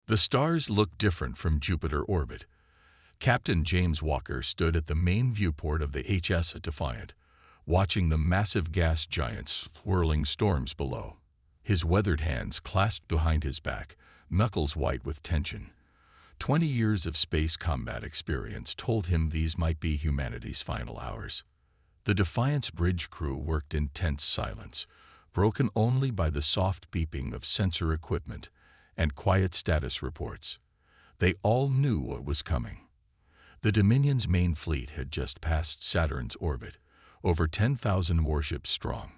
The stars looked different from Jupiter orbit. Captain James Walker stood at the main viewport of the HSS Defiant, watching the massive gas giants whirling storms below. His weathered hands clasped behind his back, knuckles white with tension. 20 years of space combat experience told him these might be humanity's final hours. The Defiant's bridge crew worked in tense silence, broken only by the soft beeping of sensor equipment and quiet status reports. They all knew what was coming. The Dominion's main fleet had just passed Saturn's orbit, over 10,000 warships strong.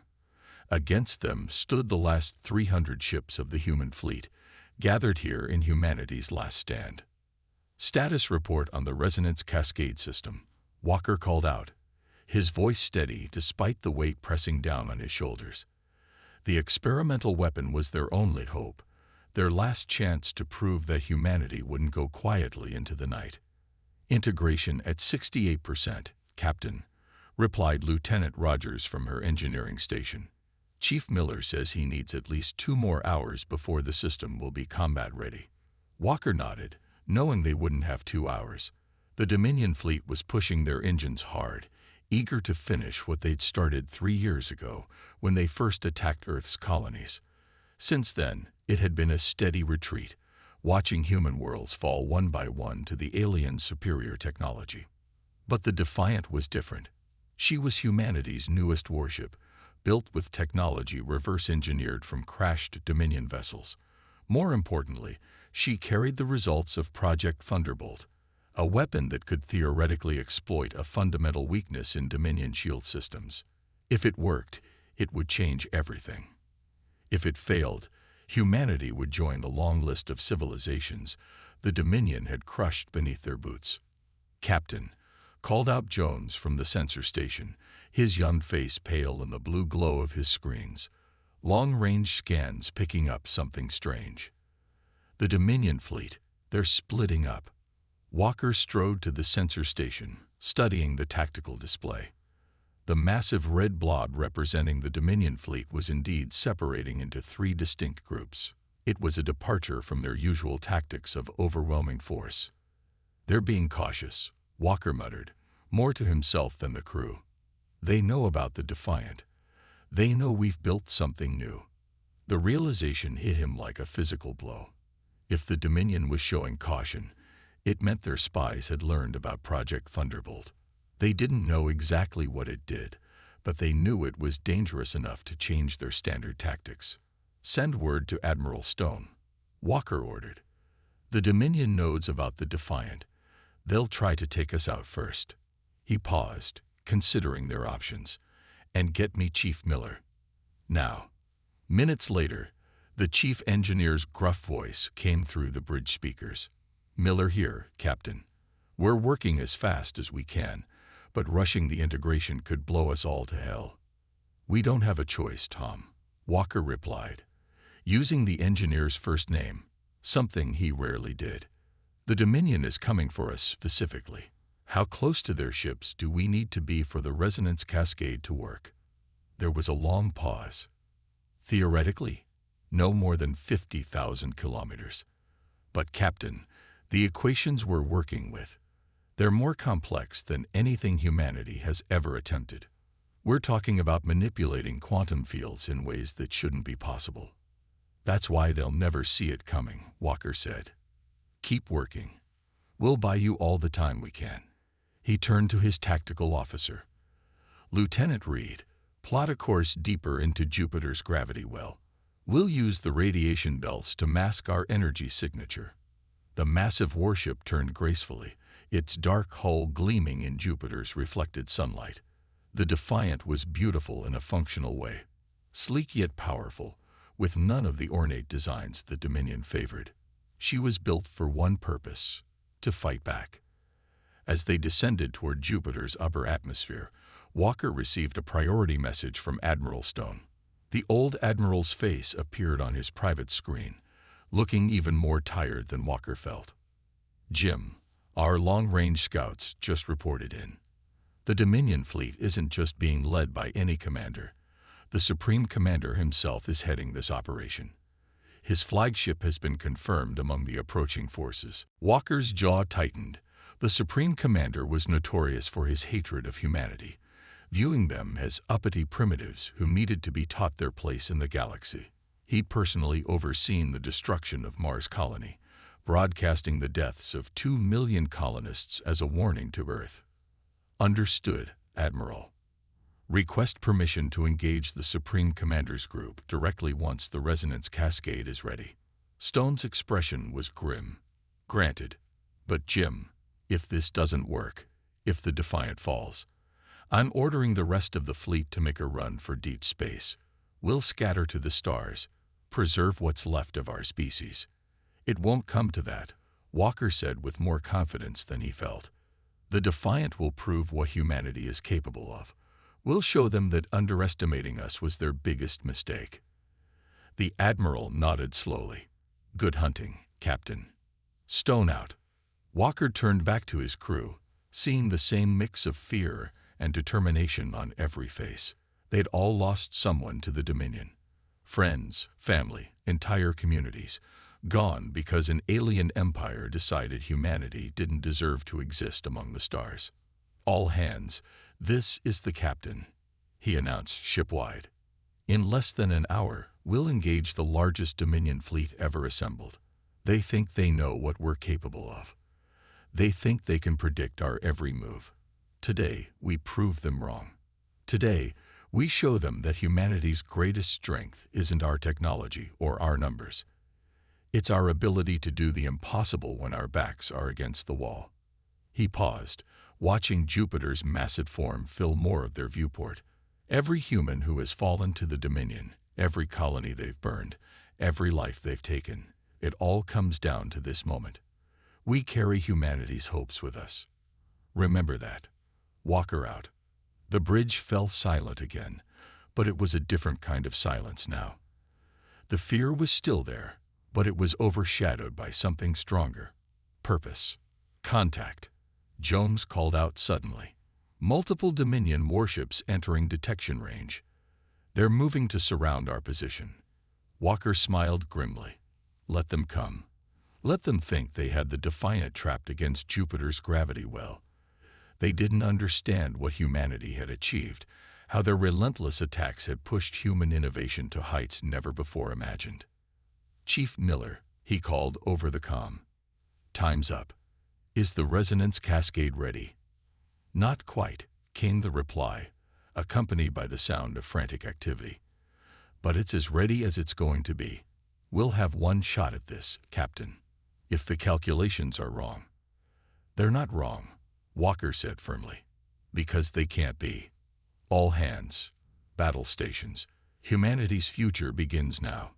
Against them stood the last 300 ships of the human fleet, gathered here in humanity's last stand. Status report on the resonance cascade system, Walker called out, his voice steady despite the weight pressing down on his shoulders. The experimental weapon was their only hope, their last chance to prove that humanity wouldn't go quietly into the night. Integration at 68%, Captain, replied Lieutenant Rogers from her engineering station. Chief Miller says he needs at least 2 more hours before the system will be combat ready. Walker nodded, knowing they wouldn't have 2 hours. The Dominion fleet was pushing their engines hard, eager to finish what they'd started 3 years ago when they first attacked Earth's colonies. Since then, it had been a steady retreat, watching human worlds fall one by one to the aliens' superior technology. But the Defiant was different. She was humanity's newest warship, built with technology reverse-engineered from crashed Dominion vessels. More importantly, she carried the results of Project Thunderbolt, a weapon that could theoretically exploit a fundamental weakness in Dominion shield systems. If it worked, it would change everything. If it failed, humanity would join the long list of civilizations the Dominion had crushed beneath their boots. Captain, called out Jones from the sensor station, his young face pale in the blue glow of his screens, long-range scans picking up something strange. The Dominion fleet, they're splitting up. Walker strode to the sensor station, studying the tactical display. The massive red blob representing the Dominion fleet was indeed separating into 3 distinct groups. It was a departure from their usual tactics of overwhelming force. They're being cautious, Walker muttered, more to himself than the crew. They know about the Defiant. They know we've built something new. The realization hit him like a physical blow. If the Dominion was showing caution, it meant their spies had learned about Project Thunderbolt. They didn't know exactly what it did, but they knew it was dangerous enough to change their standard tactics. Send word to Admiral Stone, Walker ordered. The Dominion knows about the Defiant. They'll try to take us out first. He paused, considering their options. And get me Chief Miller. Now. Minutes later, the chief engineer's gruff voice came through the bridge speakers. Miller here, Captain. We're working as fast as we can, but rushing the integration could blow us all to hell. We don't have a choice, Tom, Walker replied, using the engineer's first name, something he rarely did. The Dominion is coming for us specifically. How close to their ships do we need to be for the resonance cascade to work? There was a long pause. Theoretically, no more than 50,000 kilometers. But, Captain, the equations we're working with, they're more complex than anything humanity has ever attempted. We're talking about manipulating quantum fields in ways that shouldn't be possible. That's why they'll never see it coming, Walker said. Keep working. We'll buy you all the time we can. He turned to his tactical officer. Lieutenant Reed, plot a course deeper into Jupiter's gravity well. We'll use the radiation belts to mask our energy signature. The massive warship turned gracefully, its dark hull gleaming in Jupiter's reflected sunlight. The Defiant was beautiful in a functional way, sleek yet powerful, with none of the ornate designs the Dominion favored. She was built for one purpose, to fight back. As they descended toward Jupiter's upper atmosphere, Walker received a priority message from Admiral Stone. The old Admiral's face appeared on his private screen, looking even more tired than Walker felt. Jim, our long-range scouts just reported in. The Dominion fleet isn't just being led by any commander. The Supreme Commander himself is heading this operation. His flagship has been confirmed among the approaching forces. Walker's jaw tightened. The Supreme Commander was notorious for his hatred of humanity, viewing them as uppity primitives who needed to be taught their place in the galaxy. He'd personally overseen the destruction of Mars' colony, broadcasting the deaths of 2 million colonists as a warning to Earth. Understood, Admiral. Request permission to engage the Supreme Commander's group directly once the resonance cascade is ready. Stone's expression was grim. Granted. But Jim, if this doesn't work, if the Defiant falls, I'm ordering the rest of the fleet to make a run for deep space. We'll scatter to the stars, preserve what's left of our species. It won't come to that, Walker said with more confidence than he felt. The Defiant will prove what humanity is capable of. We'll show them that underestimating us was their biggest mistake. The Admiral nodded slowly. Good hunting, Captain. Stone out. Walker turned back to his crew, seeing the same mix of fear and determination on every face. They'd all lost someone to the Dominion. Friends, family, entire communities, gone because an alien empire decided humanity didn't deserve to exist among the stars. All hands, this is the captain, he announced shipwide. In less than an hour, we'll engage the largest Dominion fleet ever assembled. They think they know what we're capable of. They think they can predict our every move. Today, we prove them wrong. Today, we show them that humanity's greatest strength isn't our technology or our numbers. It's our ability to do the impossible when our backs are against the wall. He paused, watching Jupiter's massive form fill more of their viewport. Every human who has fallen to the Dominion, every colony they've burned, every life they've taken, it all comes down to this moment. We carry humanity's hopes with us. Remember that. Walker out. The bridge fell silent again, but it was a different kind of silence now. The fear was still there, but it was overshadowed by something stronger. Purpose. Contact. Jones called out suddenly. Multiple Dominion warships entering detection range. They're moving to surround our position. Walker smiled grimly. Let them come. Let them think they had the Defiant trapped against Jupiter's gravity well. They didn't understand what humanity had achieved, how their relentless attacks had pushed human innovation to heights never before imagined. Chief Miller, he called over the comm. Time's up. Is the resonance cascade ready? Not quite, came the reply, accompanied by the sound of frantic activity. But it's as ready as it's going to be. We'll have one shot at this, Captain. If the calculations are wrong. They're not wrong, Walker said firmly. Because they can't be. All hands. Battle stations. Humanity's future begins now.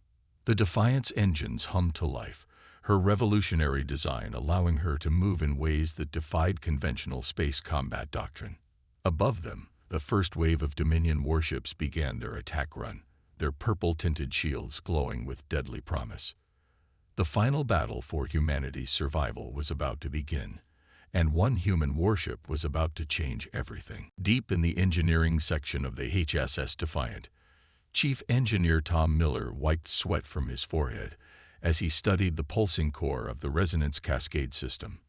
The Defiant's engines hummed to life, her revolutionary design allowing her to move in ways that defied conventional space combat doctrine. Above them, the first wave of Dominion warships began their attack run, their purple-tinted shields glowing with deadly promise. The final battle for humanity's survival was about to begin, and one human warship was about to change everything. Deep in the engineering section of the HSS Defiant, Chief Engineer Tom Miller wiped sweat from his forehead as he studied the pulsing core of the resonance cascade system.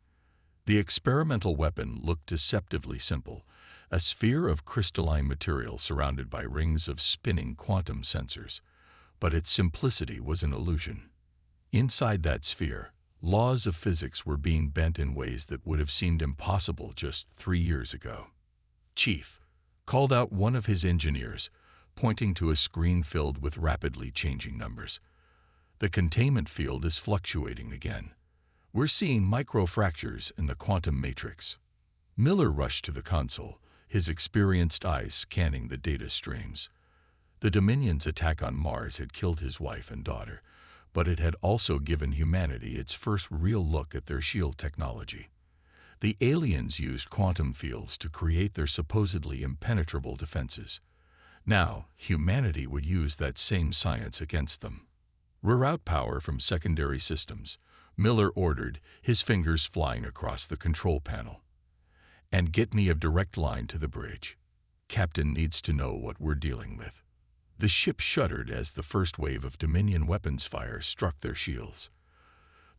The experimental weapon looked deceptively simple, a sphere of crystalline material surrounded by rings of spinning quantum sensors. But its simplicity was an illusion. Inside that sphere, laws of physics were being bent in ways that would have seemed impossible just 3 years ago. Chief, called out one of his engineers, pointing to a screen filled with rapidly changing numbers. The containment field is fluctuating again. We're seeing microfractures in the quantum matrix. Miller rushed to the console, his experienced eyes scanning the data streams. The Dominion's attack on Mars had killed his wife and daughter, but it had also given humanity its first real look at their shield technology. The aliens used quantum fields to create their supposedly impenetrable defenses. Now, humanity would use that same science against them. Reroute power from secondary systems, Miller ordered, his fingers flying across the control panel. And get me a direct line to the bridge. Captain needs to know what we're dealing with. The ship shuddered as the first wave of Dominion weapons fire struck their shields.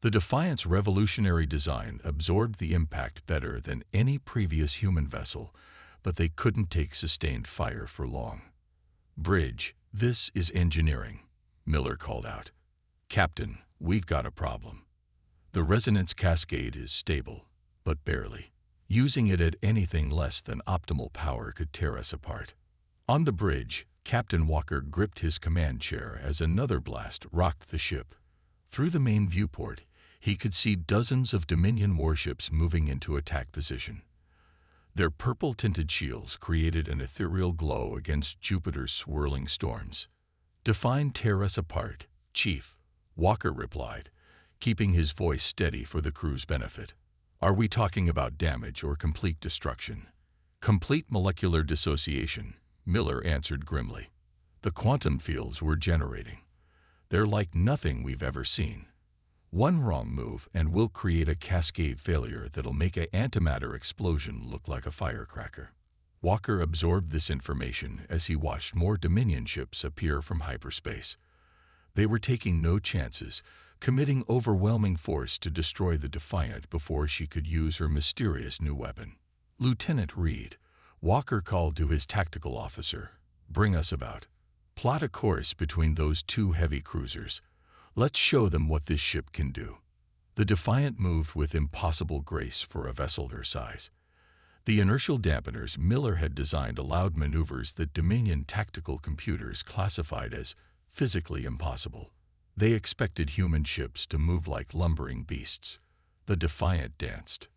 The Defiant's revolutionary design absorbed the impact better than any previous human vessel, but they couldn't take sustained fire for long. "Bridge, this is engineering," Miller called out. "Captain, we've got a problem. The resonance cascade is stable, but barely. Using it at anything less than optimal power could tear us apart." On the bridge, Captain Walker gripped his command chair as another blast rocked the ship. Through the main viewport, he could see dozens of Dominion warships moving into attack position. Their purple-tinted shields created an ethereal glow against Jupiter's swirling storms. "Define tear us apart, Chief," Walker replied, keeping his voice steady for the crew's benefit. "Are we talking about damage or complete destruction?" "Complete molecular dissociation," Miller answered grimly. "The quantum fields we're generating. They're like nothing we've ever seen. One wrong move and we'll create a cascade failure that'll make an antimatter explosion look like a firecracker." Walker absorbed this information as he watched more Dominion ships appear from hyperspace. They were taking no chances, committing overwhelming force to destroy the Defiant before she could use her mysterious new weapon. "Lieutenant Reed," Walker called to his tactical officer, "bring us about. Plot a course between those two heavy cruisers. Let's show them what this ship can do." The Defiant moved with impossible grace for a vessel her size. The inertial dampeners Miller had designed allowed maneuvers that Dominion tactical computers classified as physically impossible. They expected human ships to move like lumbering beasts. The Defiant danced.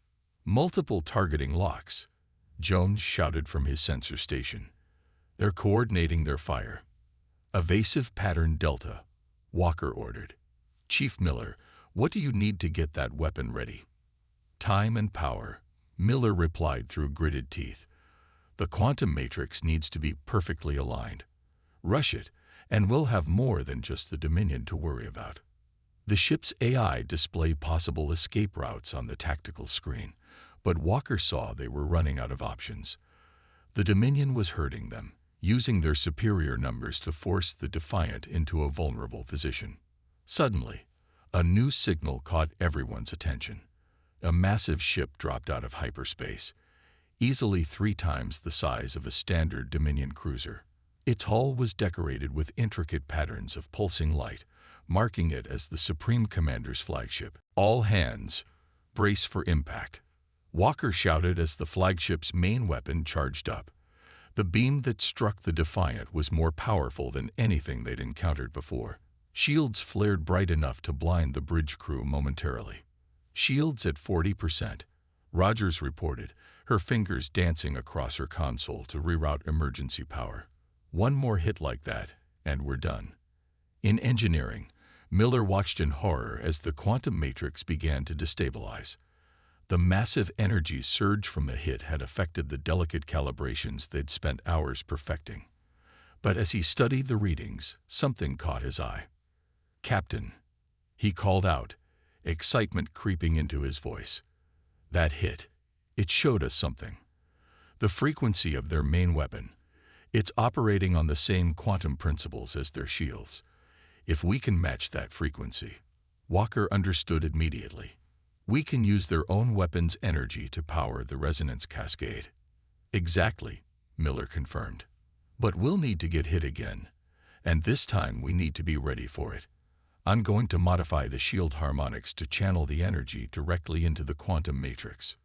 "Multiple targeting locks," Jones shouted from his sensor station. "They're coordinating their fire." "Evasive pattern Delta," Walker ordered. "Chief Miller, what do you need to get that weapon ready?" "Time and power," Miller replied through gritted teeth. "The quantum matrix needs to be perfectly aligned. Rush it, and we'll have more than just the Dominion to worry about." The ship's AI displayed possible escape routes on the tactical screen, but Walker saw they were running out of options. The Dominion was hurting them, using their superior numbers to force the Defiant into a vulnerable position. Suddenly, a new signal caught everyone's attention. A massive ship dropped out of hyperspace, easily 3 times the size of a standard Dominion cruiser. Its hull was decorated with intricate patterns of pulsing light, marking it as the Supreme Commander's flagship. "All hands, brace for impact," Walker shouted as the flagship's main weapon charged up. The beam that struck the Defiant was more powerful than anything they'd encountered before. Shields flared bright enough to blind the bridge crew momentarily. "Shields at 40%, Rogers reported, her fingers dancing across her console to reroute emergency power. "One more hit like that, and we're done." In engineering, Miller watched in horror as the quantum matrix began to destabilize. The massive energy surge from the hit had affected the delicate calibrations they'd spent hours perfecting. But as he studied the readings, something caught his eye. "Captain," he called out, excitement creeping into his voice. "That hit, it showed us something. The frequency of their main weapon. It's operating on the same quantum principles as their shields. If we can match that frequency," Walker understood immediately, "we can use their own weapon's energy to power the resonance cascade." "Exactly," Miller confirmed. "But we'll need to get hit again, and this time we need to be ready for it. I'm going to modify the shield harmonics to channel the energy directly into the quantum matrix."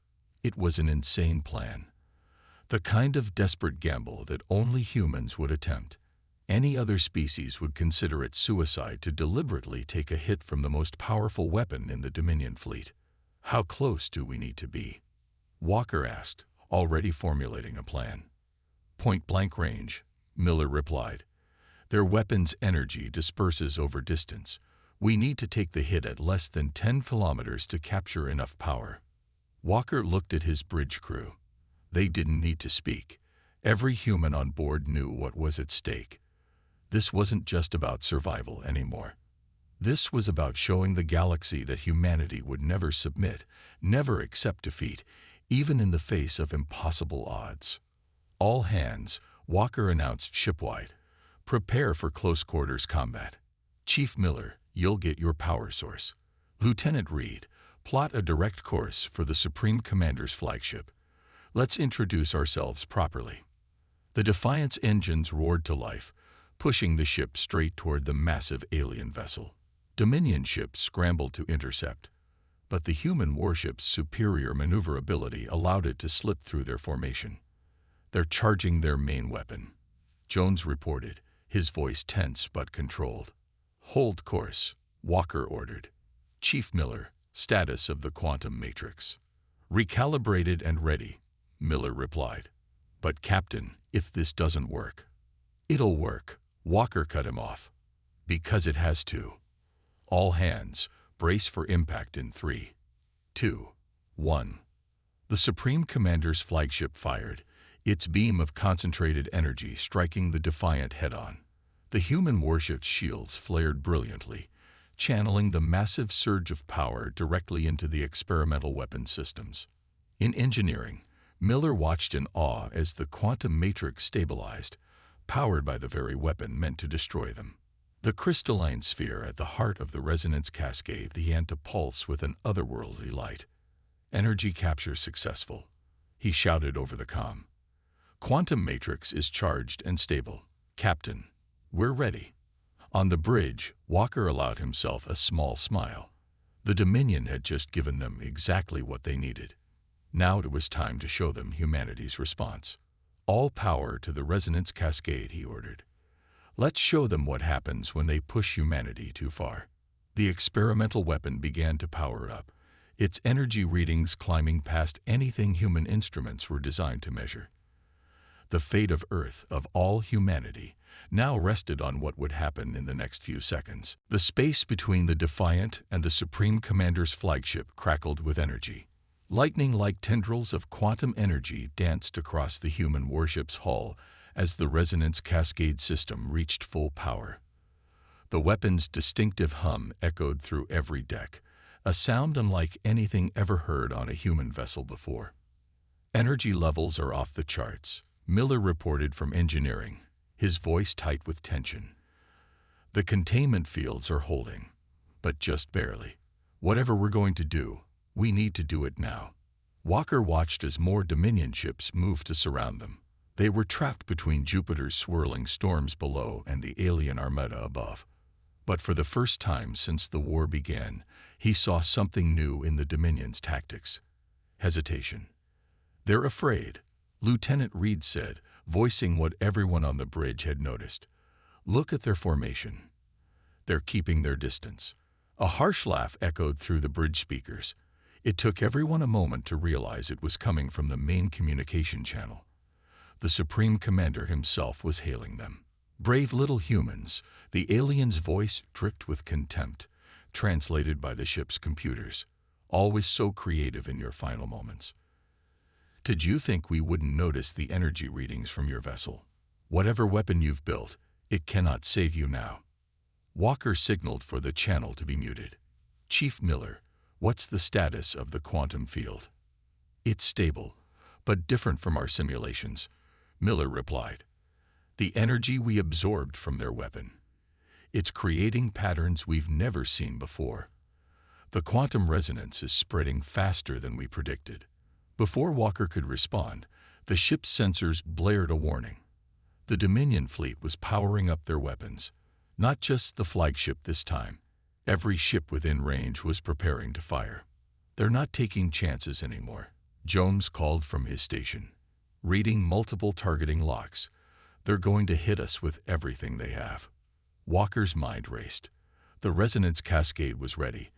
It was an insane plan. The kind of desperate gamble that only humans would attempt. Any other species would consider it suicide to deliberately take a hit from the most powerful weapon in the Dominion fleet. "How close do we need to be?" Walker asked, already formulating a plan. "Point-blank range," Miller replied. "Their weapon's energy disperses over distance. We need to take the hit at less than 10 kilometers to capture enough power." Walker looked at his bridge crew. They didn't need to speak. Every human on board knew what was at stake. This wasn't just about survival anymore. This was about showing the galaxy that humanity would never submit, never accept defeat, even in the face of impossible odds. "All hands," Walker announced shipwide. Prepare for close quarters combat. Chief Miller, you'll get your power source. Lieutenant Reed, plot a direct course for the Supreme Commander's flagship. Let's introduce ourselves properly. The Defiant's engines roared to life, pushing the ship straight toward the massive alien vessel. Dominion ships scrambled to intercept, but the human warship's superior maneuverability allowed it to slip through their formation. They're charging their main weapon, Jones reported, his voice tense but controlled. Hold course, Walker ordered. Chief Miller, status of the quantum matrix. Recalibrated and ready, Miller replied. But Captain, if this doesn't work. It'll work, Walker cut him off. Because it has to. All hands, brace for impact in 3, 2, 1. The Supreme Commander's flagship fired, its beam of concentrated energy striking the Defiant head-on. The human warship's shields flared brilliantly, channeling the massive surge of power directly into the experimental weapon systems. In engineering, Miller watched in awe as the quantum matrix stabilized, powered by the very weapon meant to destroy them. The crystalline sphere at the heart of the resonance cascade began to pulse with an otherworldly light. Energy capture successful, he shouted over the comm. Quantum matrix is charged and stable. Captain, we're ready. On the bridge, Walker allowed himself a small smile. The Dominion had just given them exactly what they needed. Now it was time to show them humanity's response. All power to the resonance cascade, he ordered. Let's show them what happens when they push humanity too far. The experimental weapon began to power up, its energy readings climbing past anything human instruments were designed to measure. The fate of Earth, of all humanity, now rested on what would happen in the next few seconds. The space between the Defiant and the Supreme Commander's flagship crackled with energy. Lightning-like tendrils of quantum energy danced across the human warship's hull as the resonance cascade system reached full power. The weapon's distinctive hum echoed through every deck, a sound unlike anything ever heard on a human vessel before. Energy levels are off the charts, Miller reported from engineering, his voice tight with tension. The containment fields are holding, but just barely. Whatever we're going to do, we need to do it now. Walker watched as more Dominion ships moved to surround them. They were trapped between Jupiter's swirling storms below and the alien armada above. But for the first time since the war began, he saw something new in the Dominion's tactics. Hesitation. They're afraid, Lieutenant Reed said, voicing what everyone on the bridge had noticed. Look at their formation. They're keeping their distance. A harsh laugh echoed through the bridge speakers. It took everyone a moment to realize it was coming from the main communication channel. The Supreme Commander himself was hailing them. Brave little humans, the alien's voice dripped with contempt, translated by the ship's computers. Always so creative in your final moments. Did you think we wouldn't notice the energy readings from your vessel? Whatever weapon you've built, it cannot save you now. Walker signaled for the channel to be muted. Chief Miller, what's the status of the quantum field? It's stable, but different from our simulations, Miller replied. The energy we absorbed from their weapon. It's creating patterns we've never seen before. The quantum resonance is spreading faster than we predicted. Before Walker could respond, the ship's sensors blared a warning. The Dominion fleet was powering up their weapons. Not just the flagship this time. Every ship within range was preparing to fire. They're not taking chances anymore, Jones called from his station. Reading multiple targeting locks. They're going to hit us with everything they have. Walker's mind raced. The resonance cascade was ready,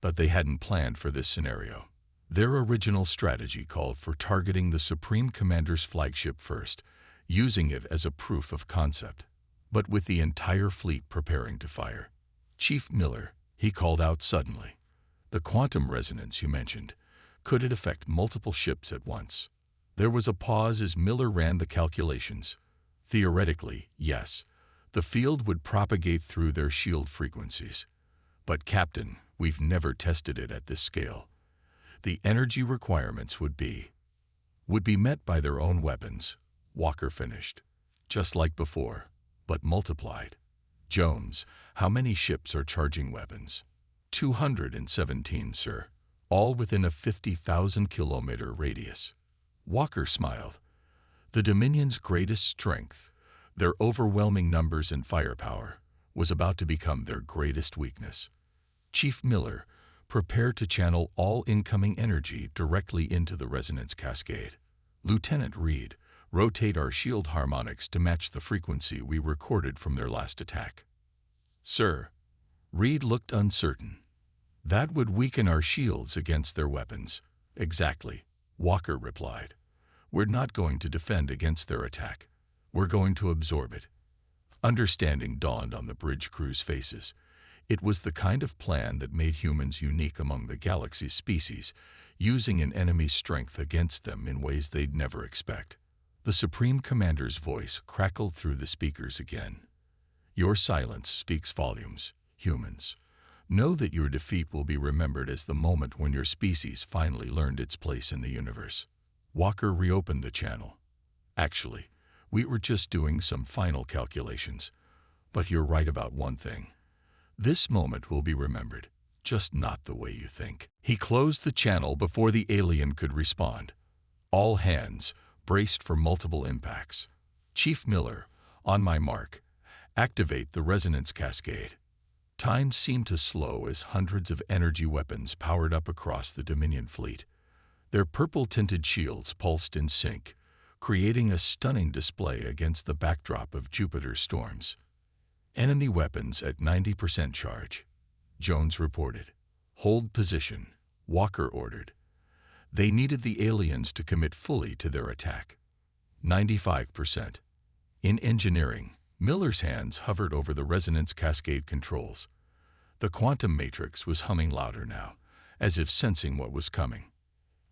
but they hadn't planned for this scenario. Their original strategy called for targeting the Supreme Commander's flagship first, using it as a proof of concept. But with the entire fleet preparing to fire. Chief Miller, he called out suddenly. The quantum resonance you mentioned, could it affect multiple ships at once? There was a pause as Miller ran the calculations. Theoretically, yes, the field would propagate through their shield frequencies. But Captain, we've never tested it at this scale. The energy requirements would be met by their own weapons, Walker finished. Just like before. but multiplied. Jones, how many ships are charging weapons? 217, sir. All within a 50,000-kilometer radius. Walker smiled. The Dominion's greatest strength, their overwhelming numbers and firepower, was about to become their greatest weakness. Chief Miller, prepare to channel all incoming energy directly into the resonance cascade. Lieutenant Reed, rotate our shield harmonics to match the frequency we recorded from their last attack. Sir. Reed looked uncertain. That would weaken our shields against their weapons. Exactly, Walker replied. We're not going to defend against their attack. We're going to absorb it. Understanding dawned on the bridge crew's faces. It was the kind of plan that made humans unique among the galaxy's species, using an enemy's strength against them in ways they'd never expect. The Supreme Commander's voice crackled through the speakers again. Your silence speaks volumes, humans. Know that your defeat will be remembered as the moment when your species finally learned its place in the universe. Walker reopened the channel. Actually, we were just doing some final calculations. But you're right about one thing. This moment will be remembered, just not the way you think. He closed the channel before the alien could respond. All hands braced for multiple impacts. Chief Miller, on my mark, activate the resonance cascade. Time seemed to slow as hundreds of energy weapons powered up across the Dominion fleet. Their purple-tinted shields pulsed in sync, creating a stunning display against the backdrop of Jupiter's storms. Enemy weapons at 90% charge, Jones reported. Hold position, Walker ordered. They needed the aliens to commit fully to their attack. 95%. In engineering, Miller's hands hovered over the resonance cascade controls. The quantum matrix was humming louder now, as if sensing what was coming.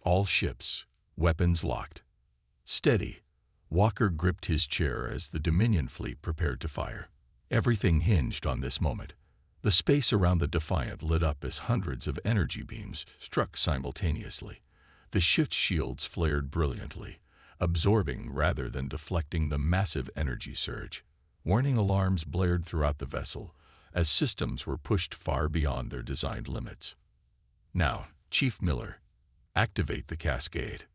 All ships, weapons locked. Steady. Walker gripped his chair as the Dominion fleet prepared to fire. Everything hinged on this moment. The space around the Defiant lit up as hundreds of energy beams struck simultaneously. The ship's shields flared brilliantly, absorbing rather than deflecting the massive energy surge. Warning alarms blared throughout the vessel as systems were pushed far beyond their designed limits. Now, Chief Miller, activate the cascade.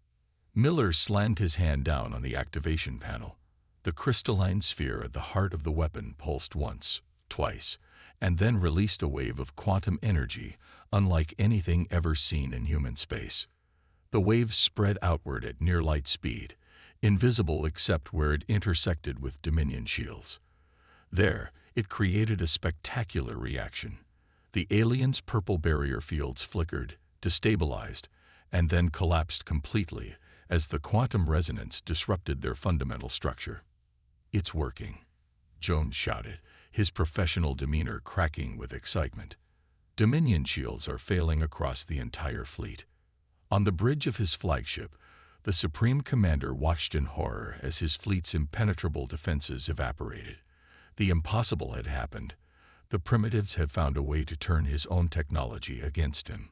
Miller slammed his hand down on the activation panel. The crystalline sphere at the heart of the weapon pulsed once, twice, and then released a wave of quantum energy unlike anything ever seen in human space. The wave spread outward at near light speed, invisible except where it intersected with Dominion shields. There, it created a spectacular reaction. The aliens' purple barrier fields flickered, destabilized, and then collapsed completely as the quantum resonance disrupted their fundamental structure. It's working, Jones shouted, his professional demeanor cracking with excitement. Dominion shields are failing across the entire fleet. On the bridge of his flagship, the Supreme Commander watched in horror as his fleet's impenetrable defenses evaporated. The impossible had happened. The primitives had found a way to turn his own technology against him.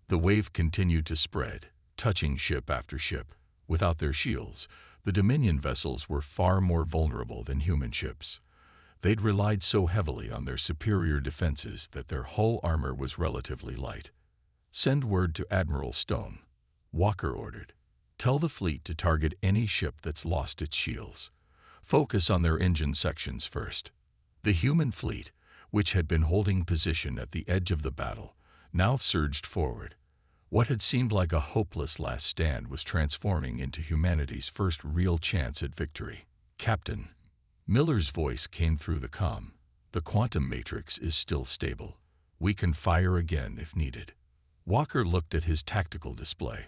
The wave continued to spread, touching ship after ship. Without their shields, the Dominion vessels were far more vulnerable than human ships. They'd relied so heavily on their superior defenses that their hull armor was relatively light. Send word to Admiral Stone, Walker ordered. Tell the fleet to target any ship that's lost its shields. Focus on their engine sections first. The human fleet, which had been holding position at the edge of the battle, now surged forward. What had seemed like a hopeless last stand was transforming into humanity's first real chance at victory. Captain, Miller's voice came through the comm. The quantum matrix is still stable. We can fire again if needed. Walker looked at his tactical display.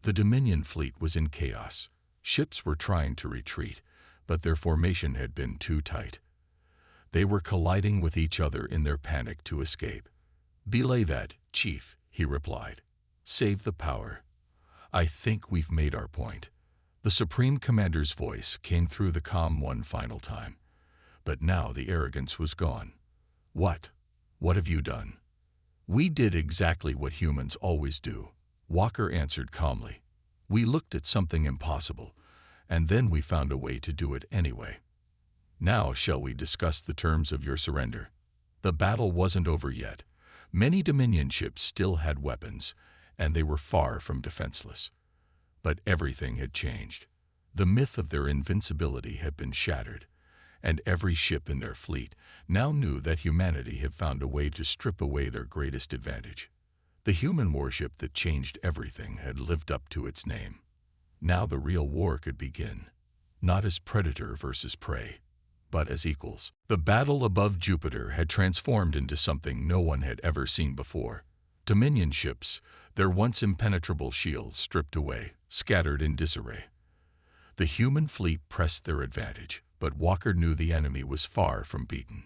The Dominion fleet was in chaos. Ships were trying to retreat, but their formation had been too tight. They were colliding with each other in their panic to escape. Belay that, Chief, he replied. Save the power. I think we've made our point. The Supreme Commander's voice came through the comm one final time. But now the arrogance was gone. What? What have you done? We did exactly what humans always do, Walker answered calmly. We looked at something impossible, and then we found a way to do it anyway. Now shall we discuss the terms of your surrender? The battle wasn't over yet. Many Dominion ships still had weapons, and they were far from defenseless. But everything had changed. The myth of their invincibility had been shattered, and every ship in their fleet now knew that humanity had found a way to strip away their greatest advantage. The human warship that changed everything had lived up to its name. Now the real war could begin, not as predator versus prey, but as equals. The battle above Jupiter had transformed into something no one had ever seen before. Dominion ships, their once impenetrable shields stripped away, scattered in disarray. The human fleet pressed their advantage, but Walker knew the enemy was far from beaten.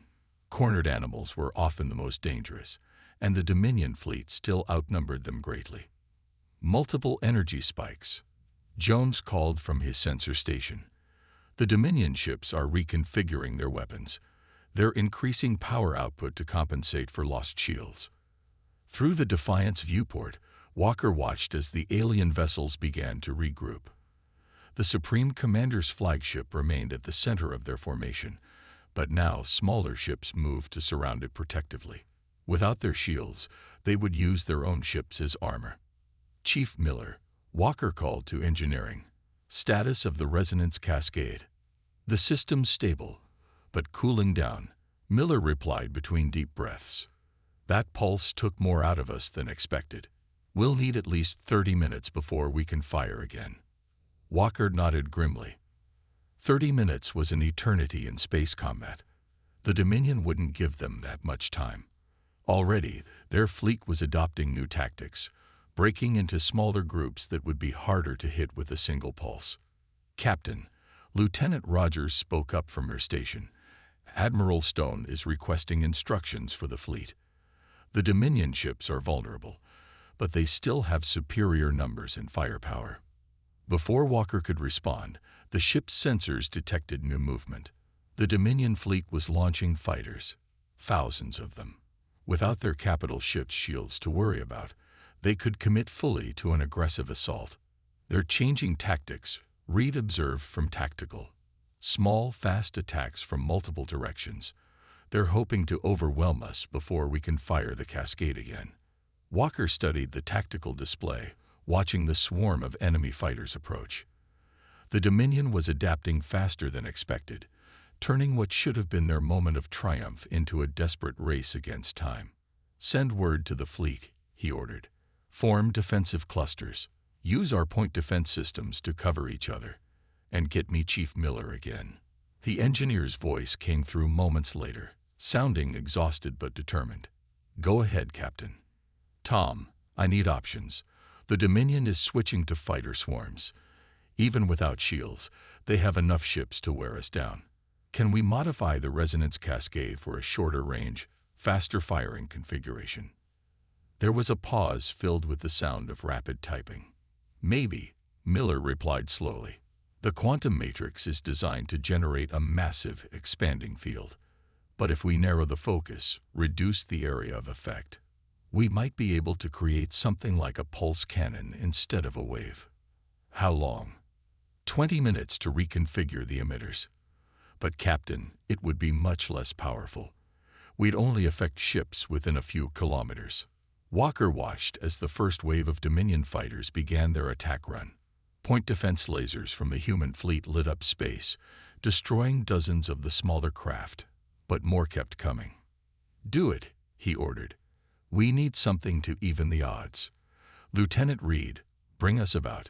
Cornered animals were often the most dangerous, and the Dominion fleet still outnumbered them greatly. Multiple energy spikes. Jones called from his sensor station. The Dominion ships are reconfiguring their weapons. They're increasing power output to compensate for lost shields. Through the Defiance viewport, Walker watched as the alien vessels began to regroup. The Supreme Commander's flagship remained at the center of their formation, but now smaller ships moved to surround it protectively. Without their shields, they would use their own ships as armor. Chief Miller, Walker called to engineering. Status of the resonance cascade. The system's stable, but cooling down, Miller replied between deep breaths. That pulse took more out of us than expected. We'll need at least 30 minutes before we can fire again. Walker nodded grimly. 30 minutes was an eternity in space combat. The Dominion wouldn't give them that much time. Already, their fleet was adopting new tactics, breaking into smaller groups that would be harder to hit with a single pulse. Captain, Lieutenant Rogers spoke up from her station. Admiral Stone is requesting instructions for the fleet. The Dominion ships are vulnerable, but they still have superior numbers and firepower. Before Walker could respond, the ship's sensors detected new movement. The Dominion fleet was launching fighters, thousands of them. Without their capital ship's shields to worry about, they could commit fully to an aggressive assault. They're changing tactics, Reed observed from tactical. Small, fast attacks from multiple directions. They're hoping to overwhelm us before we can fire the cascade again. Walker studied the tactical display, watching the swarm of enemy fighters approach. The Dominion was adapting faster than expected, turning what should have been their moment of triumph into a desperate race against time. Send word to the fleet, he ordered. Form defensive clusters. Use our point defense systems to cover each other. And get me Chief Miller again. The engineer's voice came through moments later, sounding exhausted but determined. Go ahead, Captain. Tom, I need options. The Dominion is switching to fighter swarms. Even without shields, they have enough ships to wear us down. Can we modify the resonance cascade for a shorter range, faster firing configuration? There was a pause filled with the sound of rapid typing. Maybe, Miller replied slowly. The quantum matrix is designed to generate a massive, expanding field. But if we narrow the focus, reduce the area of effect, we might be able to create something like a pulse cannon instead of a wave. How long? 20 minutes to reconfigure the emitters. But Captain, it would be much less powerful. We'd only affect ships within a few kilometers. Walker watched as the first wave of Dominion fighters began their attack run. Point defense lasers from the human fleet lit up space, destroying dozens of the smaller craft. But more kept coming. Do it, he ordered. We need something to even the odds. Lieutenant Reed, bring us about.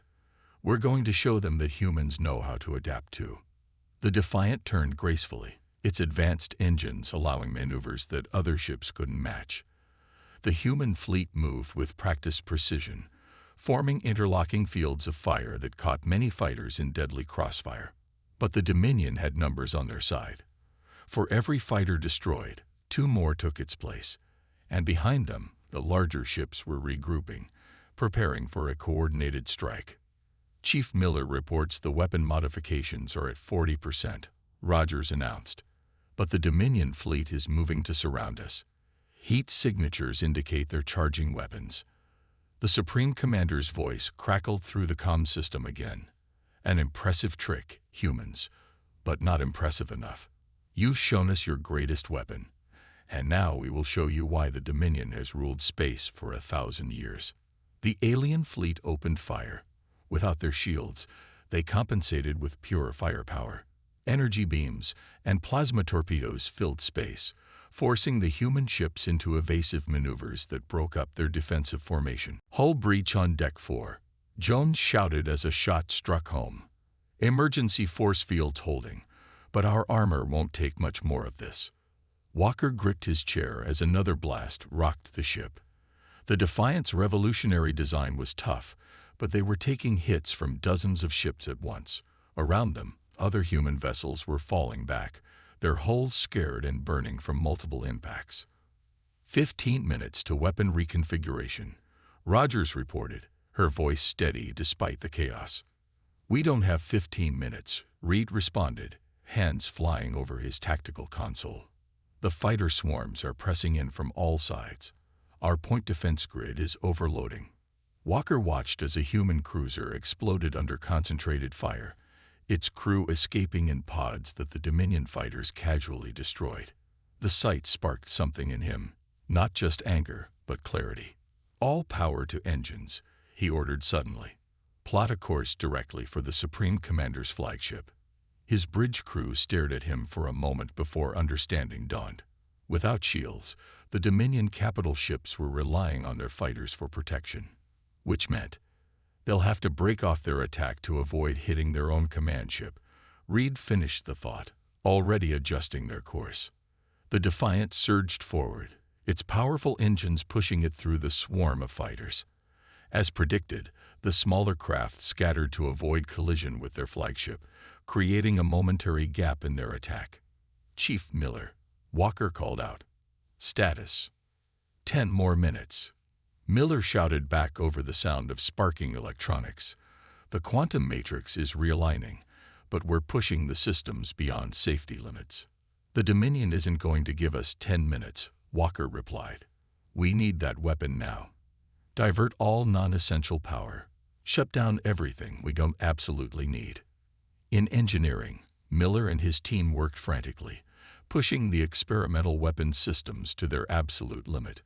We're going to show them that humans know how to adapt too. The Defiant turned gracefully, its advanced engines allowing maneuvers that other ships couldn't match. The human fleet moved with practiced precision, forming interlocking fields of fire that caught many fighters in deadly crossfire. But the Dominion had numbers on their side. For every fighter destroyed, 2 more took its place, and behind them, the larger ships were regrouping, preparing for a coordinated strike. Chief Miller reports the weapon modifications are at 40%, Rogers announced. But the Dominion fleet is moving to surround us. Heat signatures indicate they're charging weapons. The Supreme Commander's voice crackled through the comm system again. An impressive trick, humans, but not impressive enough. You've shown us your greatest weapon, and now we will show you why the Dominion has ruled space for 1,000 years. The alien fleet opened fire. Without their shields, they compensated with pure firepower. Energy beams and plasma torpedoes filled space, forcing the human ships into evasive maneuvers that broke up their defensive formation. Hull breach on Deck 4. Jones shouted as a shot struck home. Emergency force fields holding, but our armor won't take much more of this. Walker gripped his chair as another blast rocked the ship. The Defiant's revolutionary design was tough, but they were taking hits from dozens of ships at once. Around them, other human vessels were falling back, their hulls scared and burning from multiple impacts. 15 minutes to weapon reconfiguration, Rogers reported, her voice steady despite the chaos. We don't have 15 minutes, Reed responded, hands flying over his tactical console. The fighter swarms are pressing in from all sides. Our point defense grid is overloading. Walker watched as a human cruiser exploded under concentrated fire, its crew escaping in pods that the Dominion fighters casually destroyed. The sight sparked something in him, not just anger, but clarity. All power to engines, he ordered suddenly. Plot a course directly for the Supreme Commander's flagship. His bridge crew stared at him for a moment before understanding dawned. Without shields, the Dominion capital ships were relying on their fighters for protection, which meant they'll have to break off their attack to avoid hitting their own command ship. Reed finished the thought, already adjusting their course. The Defiant surged forward, its powerful engines pushing it through the swarm of fighters. As predicted, the smaller craft scattered to avoid collision with their flagship, creating a momentary gap in their attack. Chief Miller, Walker called out. Status. 10 more minutes. Miller shouted back over the sound of sparking electronics. The quantum matrix is realigning, but we're pushing the systems beyond safety limits. The Dominion isn't going to give us 10 minutes, Walker replied. We need that weapon now. Divert all non-essential power. Shut down everything we don't absolutely need. In engineering, Miller and his team worked frantically, pushing the experimental weapons systems to their absolute limit.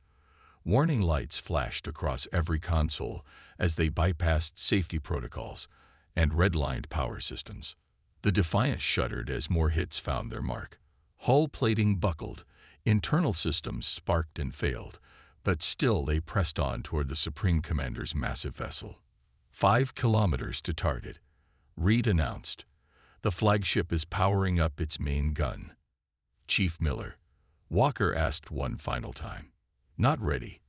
Warning lights flashed across every console as they bypassed safety protocols and redlined power systems. The Defiant shuddered as more hits found their mark. Hull plating buckled, internal systems sparked and failed, but still they pressed on toward the Supreme Commander's massive vessel. 5 kilometers to target, Reed announced. The flagship is powering up its main gun. Chief Miller, Walker asked one final time. Not ready.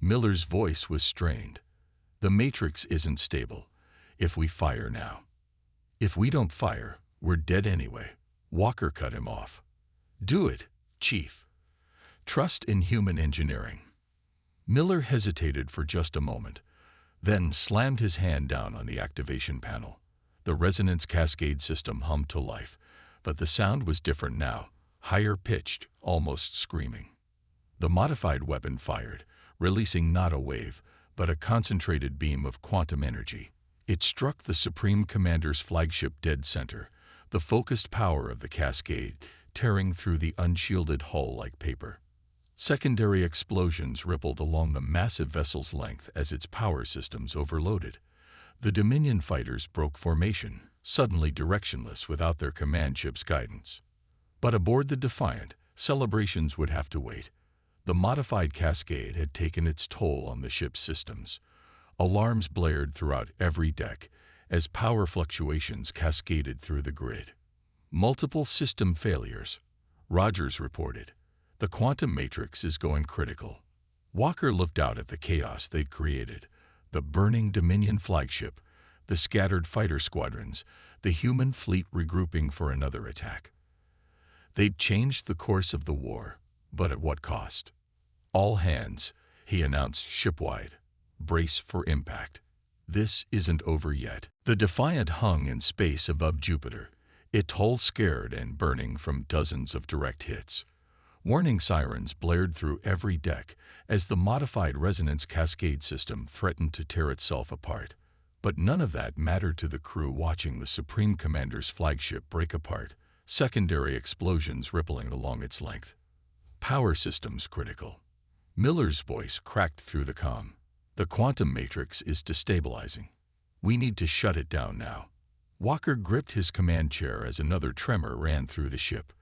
Miller's voice was strained. The matrix isn't stable. If we fire now. If we don't fire, we're dead anyway. Walker cut him off. Do it, Chief. Trust in human engineering. Miller hesitated for just a moment, then slammed his hand down on the activation panel. The resonance cascade system hummed to life, but the sound was different now, higher-pitched, almost screaming. The modified weapon fired, releasing not a wave, but a concentrated beam of quantum energy. It struck the Supreme Commander's flagship dead center, the focused power of the cascade tearing through the unshielded hull like paper. Secondary explosions rippled along the massive vessel's length as its power systems overloaded. The Dominion fighters broke formation, suddenly directionless without their command ship's guidance. But aboard the Defiant, celebrations would have to wait. The modified cascade had taken its toll on the ship's systems. Alarms blared throughout every deck as power fluctuations cascaded through the grid. Multiple system failures, Rogers reported. The quantum matrix is going critical. Walker looked out at the chaos they'd created. The burning Dominion flagship, the scattered fighter squadrons, the human fleet regrouping for another attack. They'd changed the course of the war, but at what cost? All hands, he announced shipwide. Brace for impact. This isn't over yet. The Defiant hung in space above Jupiter, its hull scared and burning from dozens of direct hits. Warning sirens blared through every deck as the modified resonance cascade system threatened to tear itself apart. But none of that mattered to the crew watching the Supreme Commander's flagship break apart, secondary explosions rippling along its length. Power systems critical. Miller's voice cracked through the comm. The quantum matrix is destabilizing. We need to shut it down now. Walker gripped his command chair as another tremor ran through the ship.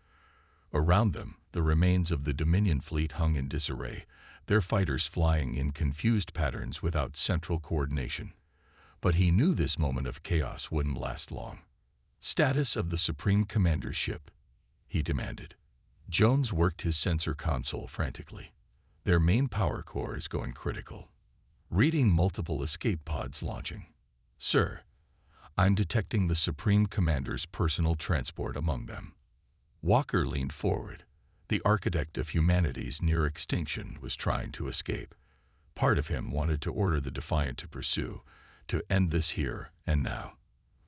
Around them, the remains of the Dominion fleet hung in disarray, their fighters flying in confused patterns without central coordination. But he knew this moment of chaos wouldn't last long. "Status of the Supreme Commander's ship," he demanded. Jones worked his sensor console frantically. "Their main power core is going critical. Reading multiple escape pods launching. Sir, I'm detecting the Supreme Commander's personal transport among them." Walker leaned forward. The architect of humanity's near extinction was trying to escape. Part of him wanted to order the Defiant to pursue, to end this here and now.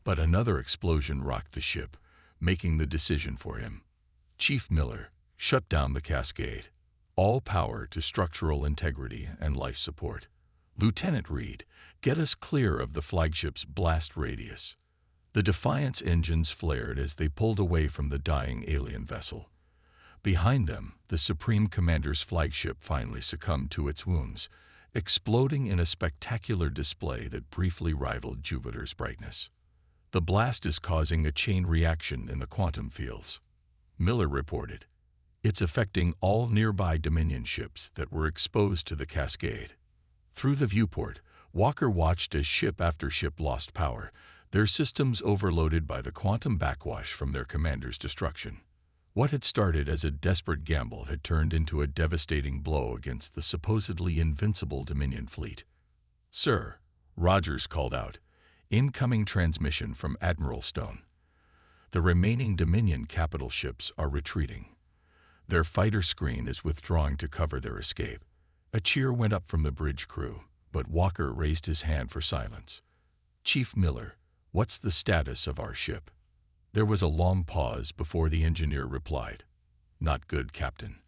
But another explosion rocked the ship, making the decision for him. "Chief Miller, shut down the cascade. All power to structural integrity and life support. Lieutenant Reed, get us clear of the flagship's blast radius." The Defiant's engines flared as they pulled away from the dying alien vessel. Behind them, the Supreme Commander's flagship finally succumbed to its wounds, exploding in a spectacular display that briefly rivaled Jupiter's brightness. "The blast is causing a chain reaction in the quantum fields," Miller reported. "It's affecting all nearby Dominion ships that were exposed to the cascade." Through the viewport, Walker watched as ship after ship lost power, their systems overloaded by the quantum backwash from their commander's destruction. What had started as a desperate gamble had turned into a devastating blow against the supposedly invincible Dominion fleet. "Sir," Rogers called out, "incoming transmission from Admiral Stone. The remaining Dominion capital ships are retreating. Their fighter screen is withdrawing to cover their escape." A cheer went up from the bridge crew, but Walker raised his hand for silence. "Chief Miller, what's the status of our ship?" There was a long pause before the engineer replied. "Not good, Captain.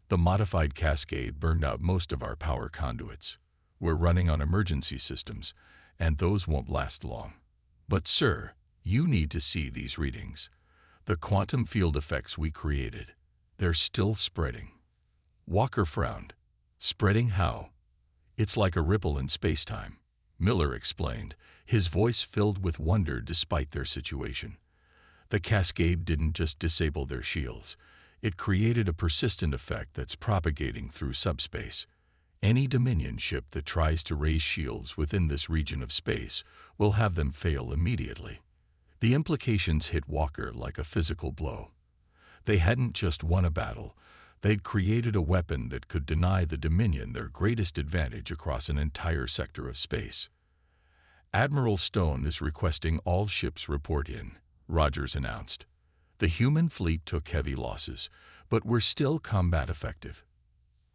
The modified cascade burned out most of our power conduits. We're running on emergency systems, and those won't last long. But, sir, you need to see these readings. The quantum field effects we created, they're still spreading." Walker frowned. "Spreading how?" "It's like a ripple in space-time," Miller explained, his voice filled with wonder despite their situation. "The cascade didn't just disable their shields. It created a persistent effect that's propagating through subspace. Any Dominion ship that tries to raise shields within this region of space will have them fail immediately." The implications hit Walker like a physical blow. They hadn't just won a battle. They'd created a weapon that could deny the Dominion their greatest advantage across an entire sector of space. "Admiral Stone is requesting all ships report in," Rogers announced. "The human fleet took heavy losses, but we're still combat effective.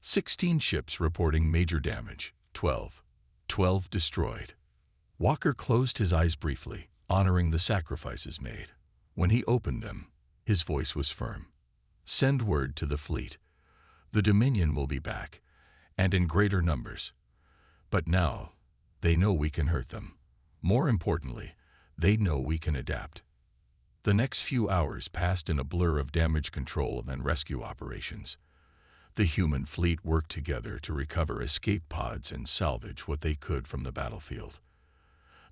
16 ships reporting major damage, 12 destroyed." Walker closed his eyes briefly, honoring the sacrifices made. When he opened them, his voice was firm. "Send word to the fleet. The Dominion will be back, and in greater numbers. But now, they know we can hurt them. More importantly, they know we can adapt." The next few hours passed in a blur of damage control and rescue operations. The human fleet worked together to recover escape pods and salvage what they could from the battlefield.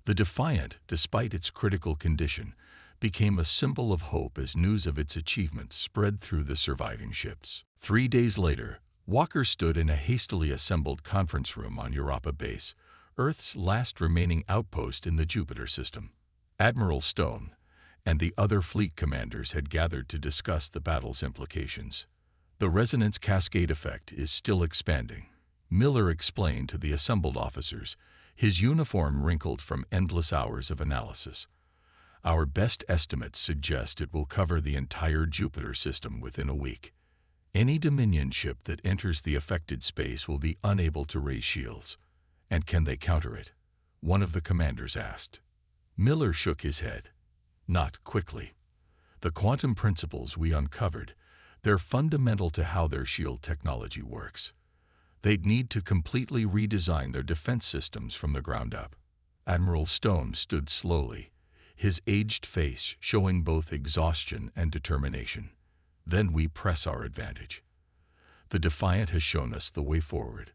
The Defiant, despite its critical condition, became a symbol of hope as news of its achievement spread through the surviving ships. 3 days later, Walker stood in a hastily assembled conference room on Europa Base, Earth's last remaining outpost in the Jupiter system. Admiral Stone and the other fleet commanders had gathered to discuss the battle's implications. "The resonance cascade effect is still expanding," Miller explained to the assembled officers, his uniform wrinkled from endless hours of analysis. "Our best estimates suggest it will cover the entire Jupiter system within a week. Any Dominion ship that enters the affected space will be unable to raise shields." "And can they counter it?" one of the commanders asked. Miller shook his head. "Not quickly. The quantum principles we uncovered, they're fundamental to how their shield technology works. They'd need to completely redesign their defense systems from the ground up." Admiral Stone stood slowly, his aged face showing both exhaustion and determination. Then we press our advantage. The Defiant has shown us the way forward.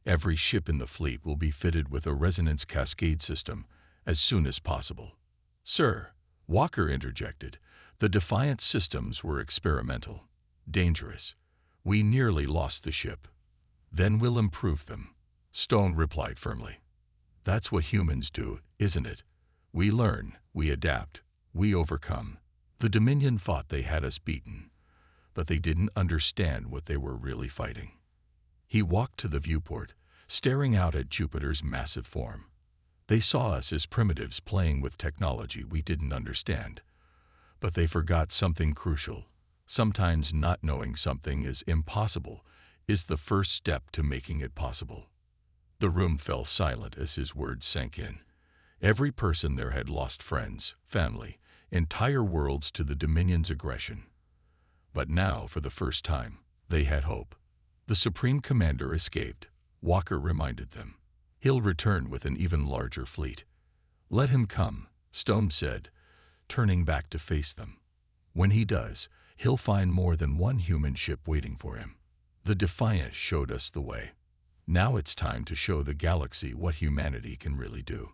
Every ship in the fleet will be fitted with a resonance cascade system as soon as possible. Sir, Walker interjected, the Defiant systems were experimental, dangerous. We nearly lost the ship. Then we'll improve them, Stone replied firmly. That's what humans do, isn't it? We learn, we adapt, we overcome. The Dominion thought they had us beaten, but they didn't understand what they were really fighting. He walked to the viewport, staring out at Jupiter's massive form. They saw us as primitives playing with technology we didn't understand. But they forgot something crucial. Sometimes not knowing something is impossible is the first step to making it possible. The room fell silent as his words sank in. Every person there had lost friends, family, entire worlds to the Dominion's aggression. But now, for the first time, they had hope. The Supreme Commander escaped, Walker reminded them. He'll return with an even larger fleet. Let him come, Stone said, turning back to face them. When he does, he'll find more than one human ship waiting for him. The Defiant showed us the way. Now it's time to show the galaxy what humanity can really do.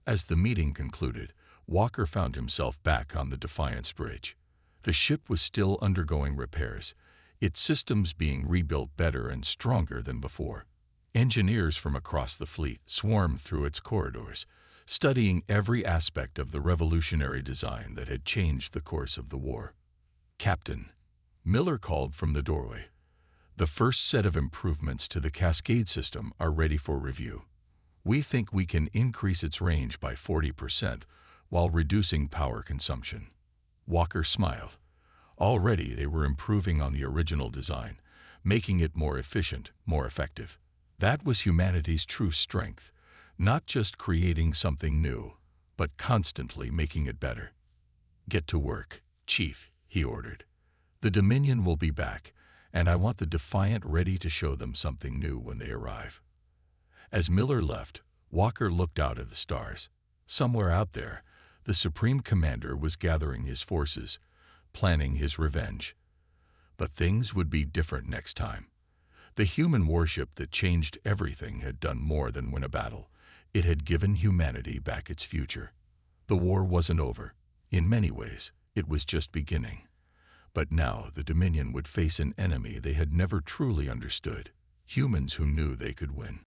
As the meeting concluded, Walker found himself back on the Defiant's bridge. The ship was still undergoing repairs, its systems being rebuilt better and stronger than before. Engineers from across the fleet swarmed through its corridors, studying every aspect of the revolutionary design that had changed the course of the war. Captain, Miller called from the doorway. The first set of improvements to the cascade system are ready for review. We think we can increase its range by 40% while reducing power consumption. Walker smiled. Already they were improving on the original design, making it more efficient, more effective. That was humanity's true strength, not just creating something new, but constantly making it better. Get to work, Chief, he ordered. The Dominion will be back, and I want the Defiant ready to show them something new when they arrive. As Miller left, Walker looked out at the stars. Somewhere out there, the Supreme Commander was gathering his forces, planning his revenge. But things would be different next time. The human warship that changed everything had done more than win a battle. It had given humanity back its future. The war wasn't over. In many ways, it was just beginning. But now the Dominion would face an enemy they had never truly understood, humans who knew they could win.